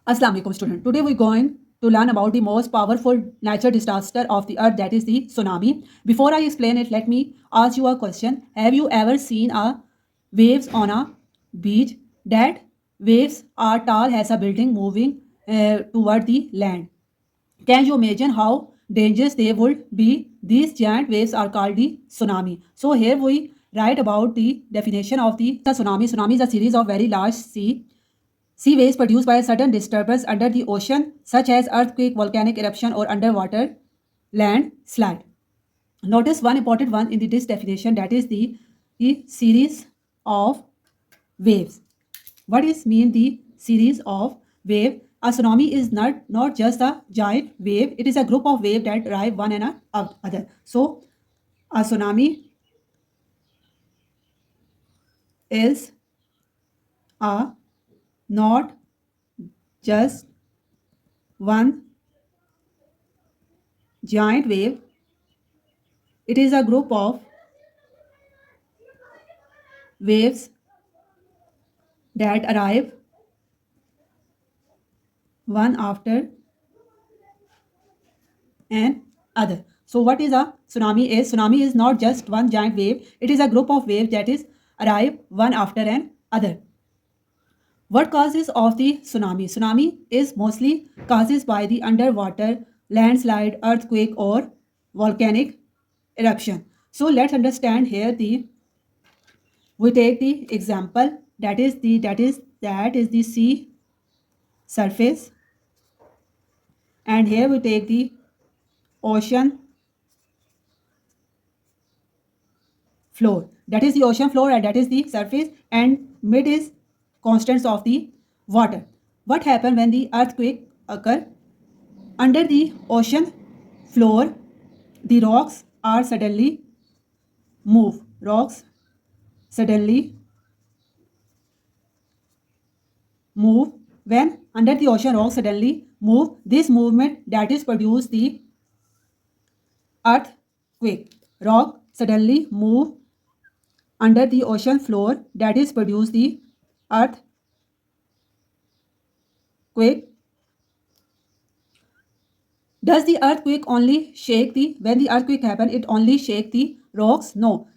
Assalamu alaikum student. Today we're going to learn about the most powerful natural disaster of the earth, that is the tsunami. Before I explain it, let me ask you a question. Have you ever seen a waves on a beach? That waves are tall as a building moving toward the land. Can you imagine how dangerous they would be? These giant waves are called the tsunami. So here we write about the definition of the tsunami. Tsunami is a series of very large sea waves produced by a sudden disturbance under the ocean, such as earthquake, volcanic eruption, or underwater landslide. Notice one important one in this definition, that is the series of waves. What is mean the series of wave? A tsunami is not just a giant wave, it is a group of waves that drive one another. So a tsunami is a not just one giant wave, it is a group of waves that arrive one after another. So what is a tsunami is? Tsunami is not just one giant wave, it is a group of waves that is arrive one after another. What causes of the tsunami? Tsunami is mostly causes by the underwater landslide, earthquake, or volcanic eruption. So let's understand here we take the example, that is the sea surface, and here we take the ocean floor, that is the ocean floor, and that is the surface, and mid is constants of the water. What happens when the earthquake occur? Under the ocean floor, the rocks are suddenly suddenly move. When under the ocean rocks suddenly move, this movement that is produce the earthquake. Rock suddenly move under the ocean floor, that is produce the earthquake. Does the earthquake only shake when the earthquake happen, it only shake the rocks? No.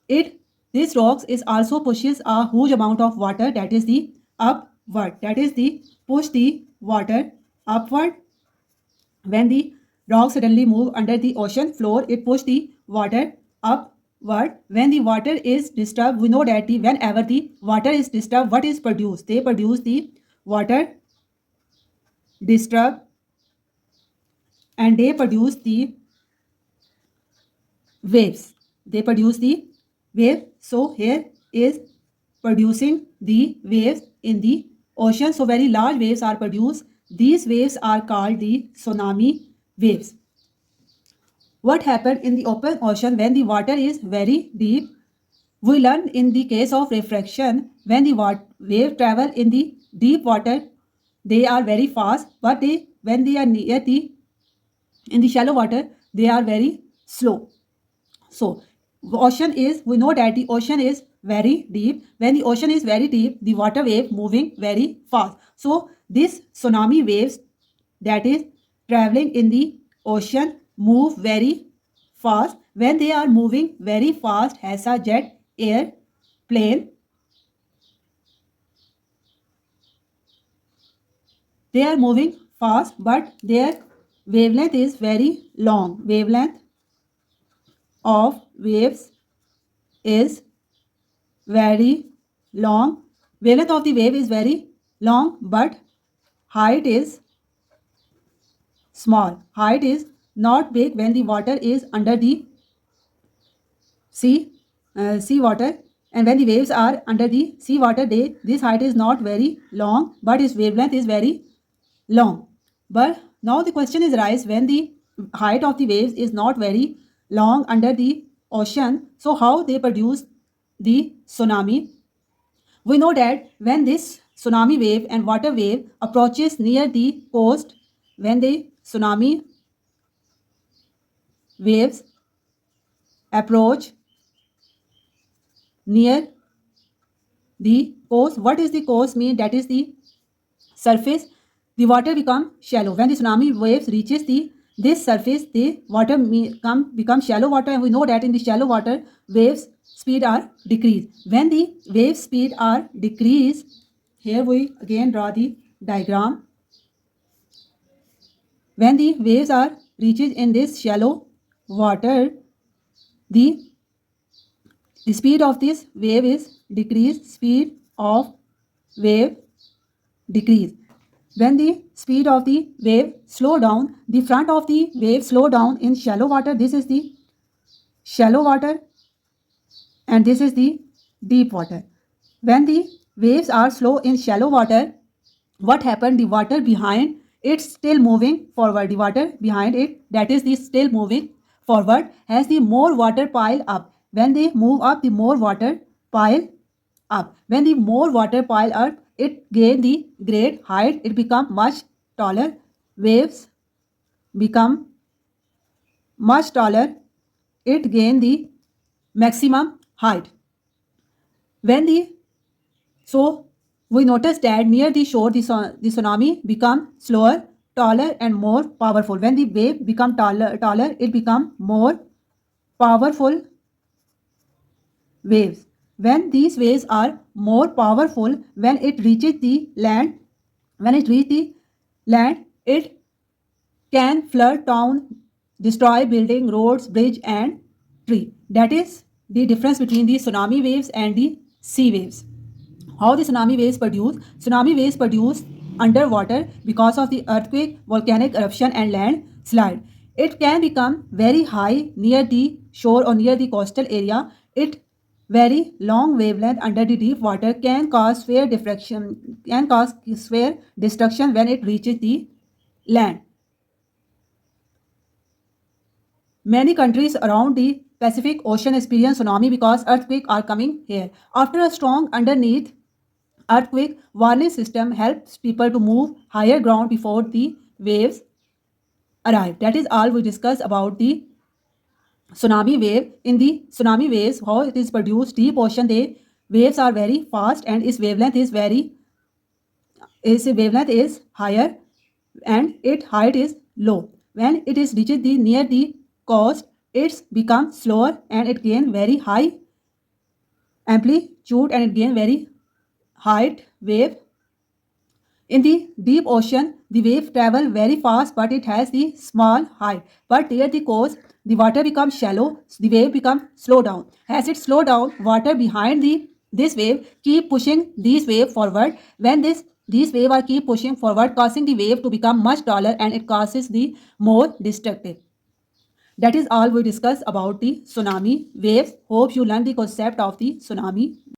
This rocks is also pushes a huge amount of water, that is the upward. That is the push the water upward. When the rocks suddenly move under the ocean floor, it push the water upward. When the water is disturbed, we know that whenever the water is disturbed, what is produced? They produce the water disturbed, and they produce the waves. They produce the wave. So here is producing the waves in the ocean. So very large waves are produced. These waves are called the tsunami waves. What happened in the open ocean when the water is very deep? We learned in the case of refraction, when the wave travel in the deep water, they are very fast, but when they are near in the shallow water, they are very slow. So we know that the ocean is very deep. When the ocean is very deep, the water wave moving very fast. So this tsunami waves that is traveling in the ocean move very fast. When they are moving very fast as a jet airplane, they are moving fast, but their wavelength is very long. Wavelength of waves is very long. Wavelength of the wave is very long, but height is small. Height is not big when the water is under the sea water, and when the waves are under the sea water, this height is not very long, but its wavelength is very long. But now the question is rise, when the height of the waves is not very long under the ocean, so how they produce the tsunami? We know that when this tsunami wave and water wave approaches near the coast, when the tsunami waves approach near the coast, what is the coast mean? That is the surface. the water become shallow. When the tsunami waves reaches this surface, the water become shallow water, and we know that in the shallow water, waves speed are decreased. When the wave speed are decreased, here we again draw the diagram. When the waves are reaches in this shallow water, the speed of this wave is decreased. Speed of wave decrease. When the speed of the wave slow down, the front of the wave slow down in shallow water. This is the shallow water and this is the deep water. When the waves are slow in shallow water, what happened? The water behind it's still moving forward. The water behind it, that is the still moving forward, has the more water pile up. When they move up, the more water pile up. When the more water pile up, it gain the great height. It become much taller. Waves become much taller. It gain the maximum height. When the so we notice that near the shore, the tsunami become slower, taller, and more powerful. When the wave become taller, it become more powerful waves. When these waves are more powerful, when it reaches the land, it can flood town, destroy building, roads, bridge, and tree. That is the difference between the tsunami waves and the sea waves. How the tsunami waves produce? Tsunami waves produce underwater because of the earthquake, volcanic eruption, and landslide. It can become very high near the shore or near the coastal area. It very long wavelength under the deep water can cause severe destruction when it reaches the land. Many countries around the Pacific Ocean experience tsunami because earthquakes are coming here. After a strong underneath earthquake, warning system helps people to move higher ground before the waves arrive. That is all we discuss about the tsunami wave. In the tsunami waves, how it is produced, deep ocean, the waves are very fast and its wavelength is higher and its height is low. When it is reaches the near the coast, it becomes slower and it gain very high amplitude and it gain very height wave. In the deep ocean, the wave travel very fast but it has the small height. But near the coast, the water becomes shallow, the wave becomes slow down. As it slow down, water behind this wave keep pushing this wave forward. When these wave are keep pushing forward, causing the wave to become much taller and it causes the more destructive. That is all we discuss about the tsunami waves. Hope you learn the concept of the tsunami